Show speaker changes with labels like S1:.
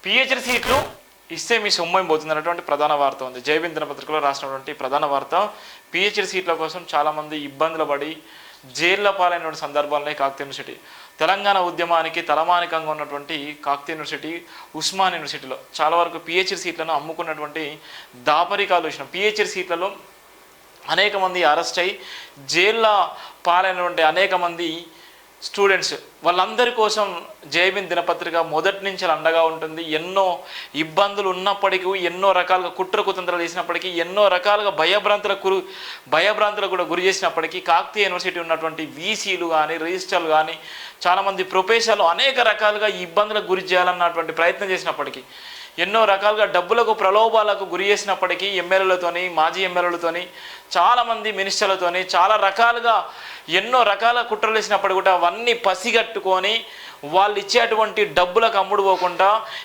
S1: PhD సీట్లు ఇస్తే మీ సొమ్మం పోతుంది అన్నటువంటి ప్రధాన వార్త ఉంది. జైవిన్ దినపత్రికలో రాసినటువంటి ప్రధాన వార్త, పిహెచ్డి సీట్ల కోసం చాలామంది ఇబ్బందులు పడి జైళ్ళ పాలైనటువంటి సందర్భాలనే కాకతీయ యూనివర్సిటీ తెలంగాణ ఉద్యమానికి తలమానికంగా ఉన్నటువంటి కాకతీయ యూనివర్సిటీ, ఉస్మాన్ యూనివర్సిటీలో చాలా వరకు పిహెచ్డి సీట్లను అమ్ముకున్నటువంటి దాపరికాలు చూసినాం. పిహెచ్డి సీట్లలో అనేక మంది అరెస్ట్ అయ్యి జైళ్ళ పాలైనటువంటి అనేక మంది స్టూడెంట్స్, వాళ్ళందరి కోసం జైవిన్ దినపత్రిక మొదటి నుంచి అండగా ఉంటుంది. ఎన్నో ఇబ్బందులు ఉన్నప్పటికీ, ఎన్నో రకాలుగా కుట్ర కుతంత్రాలు చేసినప్పటికీ, ఎన్నో రకాలుగా భయభ్రాంతులకు కూడా గురి చేసినప్పటికీ, కాకతీయ యూనివర్సిటీ ఉన్నటువంటి వీసీలు కానీ, రిజిస్ట్రార్లు కానీ, చాలామంది ప్రొఫెసర్లు అనేక రకాలుగా ఈ ఇబ్బందులకు గురి చేయాలన్నటువంటి ప్రయత్నం చేసినప్పటికీ, ఎన్నో రకాలుగా డబ్బులకు ప్రలోభాలకు గురి చేసినప్పటికీ, ఎమ్మెల్యేలతోని, మాజీ ఎమ్మెల్యేలతోని, చాలామంది మినిస్టర్లతోని చాలా రకాలుగా ఎన్నో రకాల కుట్రలు వేసినప్పుడు కూడా అవన్నీ పసిగట్టుకొని వాళ్ళు ఇచ్చేటువంటి డబ్బులకు అమ్ముడు పోకుండా